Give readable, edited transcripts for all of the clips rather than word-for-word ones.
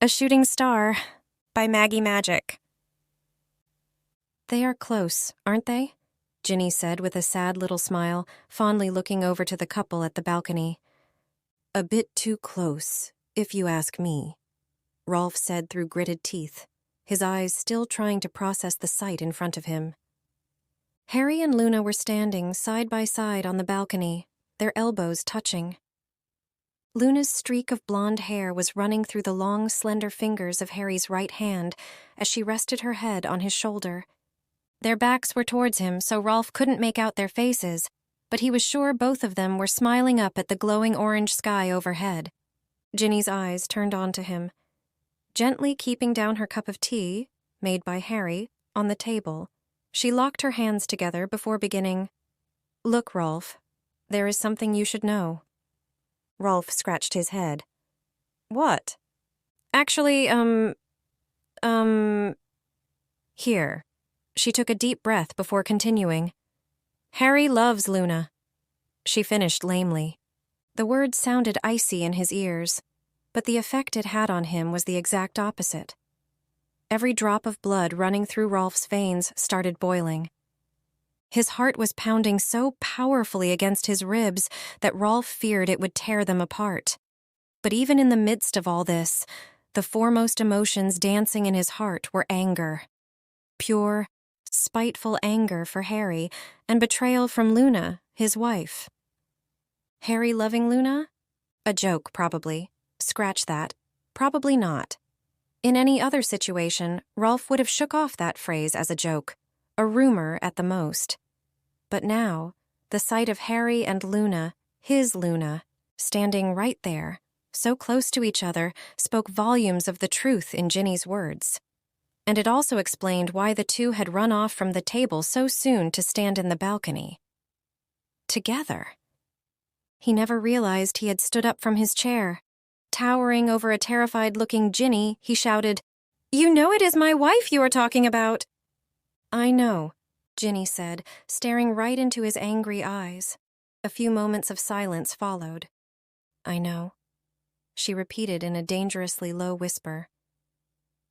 A Shooting Star by MaggiMagic. They are close, aren't they? Ginny said with a sad little smile, fondly looking over to the couple at the balcony. A bit too close, if you ask me, Rolf said through gritted teeth, his eyes still trying to process the sight in front of him. Harry and Luna were standing side by side on the balcony, their elbows touching. Luna's streak of blonde hair was running through the long, slender fingers of Harry's right hand as she rested her head on his shoulder. Their backs were towards him, so Rolf couldn't make out their faces, but he was sure both of them were smiling up at the glowing orange sky overhead. Ginny's eyes turned onto him. Gently keeping down her cup of tea, made by Harry, on the table, she locked her hands together before beginning, "Look, Rolf, there is something you should know." Rolf scratched his head. "What?" "Actually, here." She took a deep breath before continuing. "Harry loves Luna." She finished lamely. The words sounded icy in his ears, but the effect it had on him was the exact opposite. Every drop of blood running through Rolf's veins started boiling. His heart was pounding so powerfully against his ribs that Rolf feared it would tear them apart. But even in the midst of all this, the foremost emotions dancing in his heart were anger. Pure, spiteful anger for Harry and betrayal from Luna, his wife. Harry loving Luna? A joke, probably. Scratch that. Probably not. In any other situation, Rolf would have shook off that phrase as a joke, a rumor at the most. But now, the sight of Harry and Luna, his Luna, standing right there, so close to each other, spoke volumes of the truth in Ginny's words. And it also explained why the two had run off from the table so soon to stand in the balcony. Together. He never realized he had stood up from his chair. Towering over a terrified-looking Ginny, he shouted, "You know it is my wife you are talking about!" "I know," Ginny said, staring right into his angry eyes. A few moments of silence followed. "I know," she repeated in a dangerously low whisper.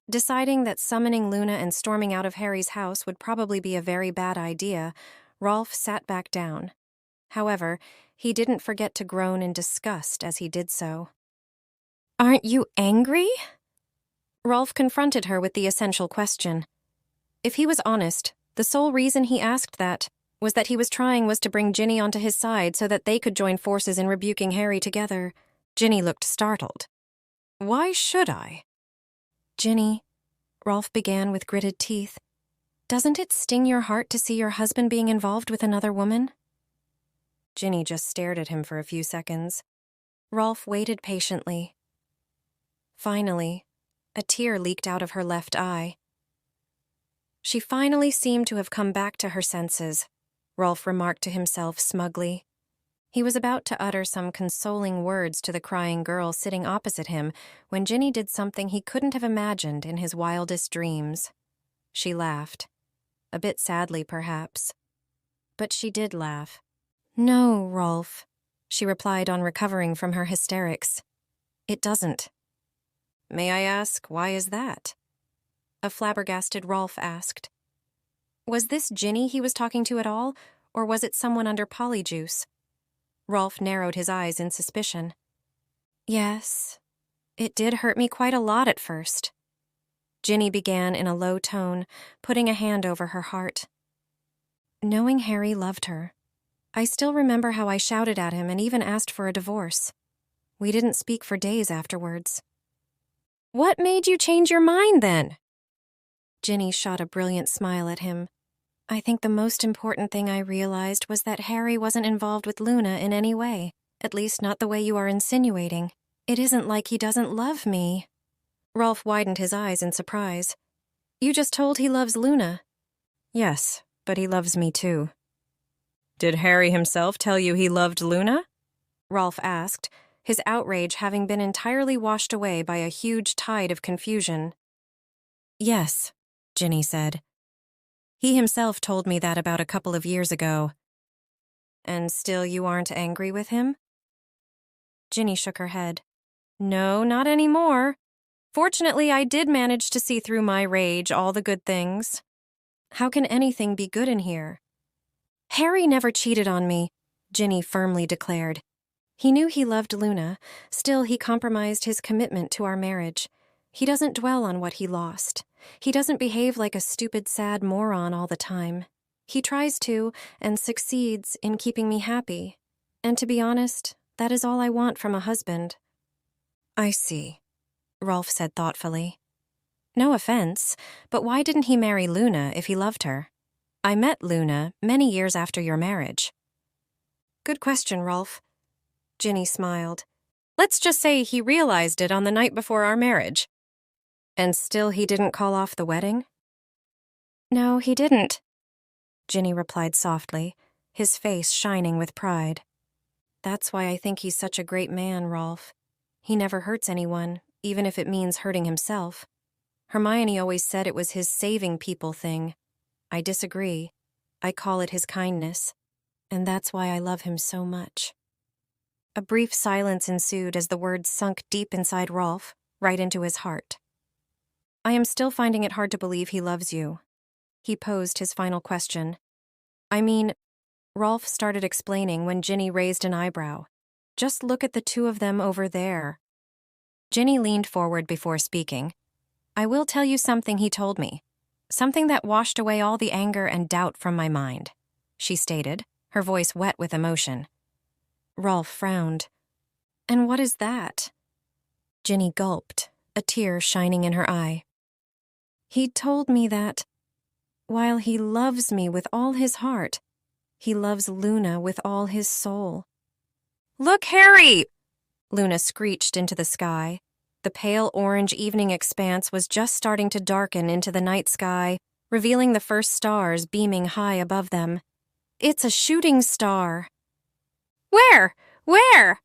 Deciding that summoning Luna and storming out of Harry's house would probably be a very bad idea, Rolf sat back down. However, he didn't forget to groan in disgust as he did so. "Aren't you angry?" Rolf confronted her with the essential question. If he was honest, the sole reason he asked that was that he was trying to bring Ginny onto his side so that they could join forces in rebuking Harry together. Ginny looked startled. "Why should I?" "Ginny," Rolf began with gritted teeth, "doesn't it sting your heart to see your husband being involved with another woman?" Ginny just stared at him for a few seconds. Rolf waited patiently. Finally, a tear leaked out of her left eye. She finally seemed to have come back to her senses, Rolf remarked to himself smugly. He was about to utter some consoling words to the crying girl sitting opposite him when Ginny did something he couldn't have imagined in his wildest dreams. She laughed. A bit sadly, perhaps. But she did laugh. "No, Rolf," she replied on recovering from her hysterics. "It doesn't." "May I ask, why is that?" A flabbergasted Rolf asked. Was this Ginny he was talking to at all, or was it someone under polyjuice? Rolf narrowed his eyes in suspicion. "Yes, it did hurt me quite a lot at first." Ginny began in a low tone, putting a hand over her heart. "Knowing Harry loved her, I still remember how I shouted at him and even asked for a divorce. We didn't speak for days afterwards." "What made you change your mind then?" Ginny shot a brilliant smile at him. "I think the most important thing I realized was that Harry wasn't involved with Luna in any way, at least not the way you are insinuating. It isn't like he doesn't love me." Rolf widened his eyes in surprise. "You just told he loves Luna." "Yes, but he loves me too." "Did Harry himself tell you he loved Luna?" Rolf asked, his outrage having been entirely washed away by a huge tide of confusion. "Yes," Ginny said. "He himself told me that about a couple of years ago." "And still you aren't angry with him?" Ginny shook her head. "No, not anymore. Fortunately, I did manage to see through my rage all the good things. How can anything be good in here? Harry never cheated on me, Ginny firmly declared. He knew he loved Luna, still he compromised his commitment to our marriage. He doesn't dwell on what he lost. He doesn't behave like a stupid, sad moron all the time. He tries to, and succeeds in keeping me happy. And to be honest, that is all I want from a husband. I see, Rolf said thoughtfully. No offense, but why didn't he marry Luna if he loved her? I met Luna many years after your marriage. Good question, Rolf. Ginny smiled. Let's just say he realized it on the night before our marriage. And still he didn't call off the wedding? No, he didn't, Ginny replied softly, his face shining with pride. That's why I think he's such a great man, Rolf. He never hurts anyone, even if it means hurting himself. Hermione always said it was his saving people thing. I disagree. I call it his kindness. And that's why I love him so much. A brief silence ensued as the words sunk deep inside Rolf, right into his heart. I am still finding it hard to believe he loves you. He posed his final question. I mean, Rolf started explaining when Ginny raised an eyebrow. Just look at the two of them over there. Ginny leaned forward before speaking. I will tell you something he told me. Something that washed away all the anger and doubt from my mind, she stated, her voice wet with emotion. Rolf frowned. And what is that? Ginny gulped, a tear shining in her eye. He told me that, while he loves me with all his heart, he loves Luna with all his soul. Look, Harry! Luna screeched into the sky. The pale orange evening expanse was just starting to darken into the night sky, revealing the first stars beaming high above them. It's a shooting star. Where? Where?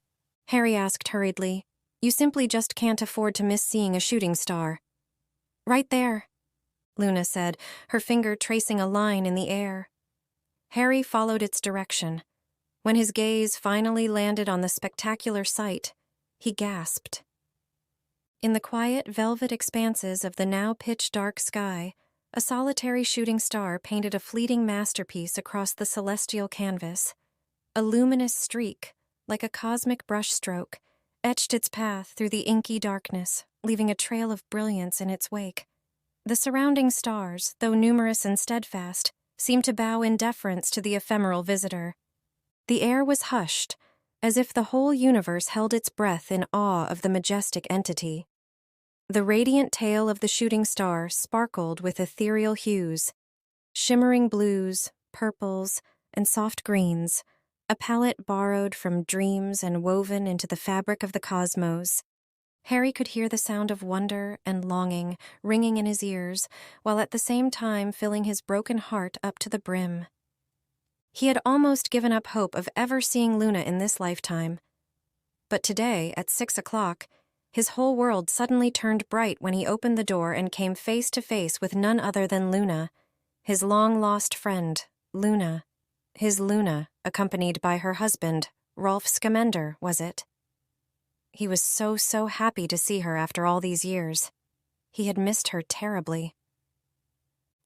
Harry asked hurriedly. You simply just can't afford to miss seeing a shooting star. Right there, Luna said, her finger tracing a line in the air. Harry followed its direction. When his gaze finally landed on the spectacular sight, he gasped. In the quiet velvet expanses of the now pitch-dark sky, a solitary shooting star painted a fleeting masterpiece across the celestial canvas. A luminous streak, like a cosmic brushstroke, etched its path through the inky darkness, leaving a trail of brilliance in its wake. The surrounding stars, though numerous and steadfast, seemed to bow in deference to the ephemeral visitor. The air was hushed, as if the whole universe held its breath in awe of the majestic entity. The radiant tail of the shooting star sparkled with ethereal hues, shimmering blues, purples, and soft greens, a palette borrowed from dreams and woven into the fabric of the cosmos. Harry could hear the sound of wonder and longing ringing in his ears, while at the same time filling his broken heart up to the brim. He had almost given up hope of ever seeing Luna in this lifetime. But today, at 6 o'clock, his whole world suddenly turned bright when he opened the door and came face to face with none other than Luna, his long-lost friend, Luna. His Luna, accompanied by her husband, Rolf Scamander, was it? He was so happy to see her after all these years. He had missed her terribly.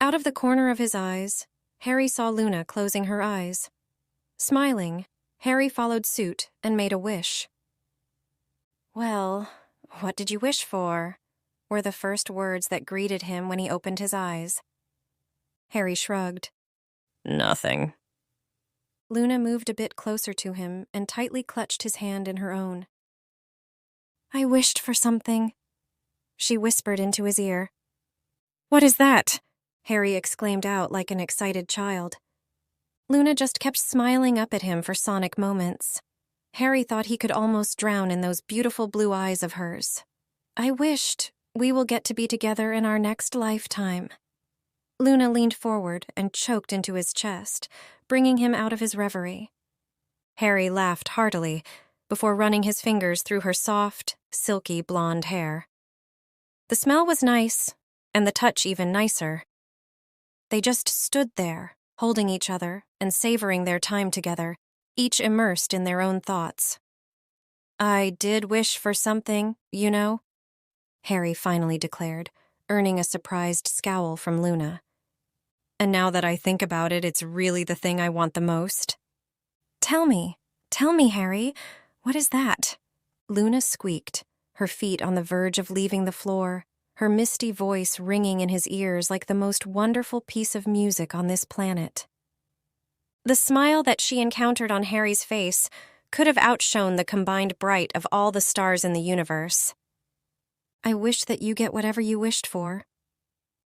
Out of the corner of his eyes, Harry saw Luna closing her eyes. Smiling, Harry followed suit and made a wish. Well, what did you wish for? Were the first words that greeted him when he opened his eyes. Harry shrugged. Nothing. Luna moved a bit closer to him and tightly clutched his hand in her own. I wished for something, she whispered into his ear. What is that? Harry exclaimed out like an excited child. Luna just kept smiling up at him for sonic moments. Harry thought he could almost drown in those beautiful blue eyes of hers. I wished we will get to be together in our next lifetime. Luna leaned forward and choked into his chest, bringing him out of his reverie. Harry laughed heartily before running his fingers through her soft, silky blonde hair. The smell was nice, and the touch even nicer. They just stood there, holding each other and savoring their time together, each immersed in their own thoughts. I did wish for something, you know. Harry finally declared, earning a surprised scowl from Luna. And now that I think about it, it's really the thing I want the most. Tell me, Harry, what is that? Luna squeaked, her feet on the verge of leaving the floor, her misty voice ringing in his ears like the most wonderful piece of music on this planet. The smile that she encountered on Harry's face could have outshone the combined bright of all the stars in the universe. I wish that you get whatever you wished for,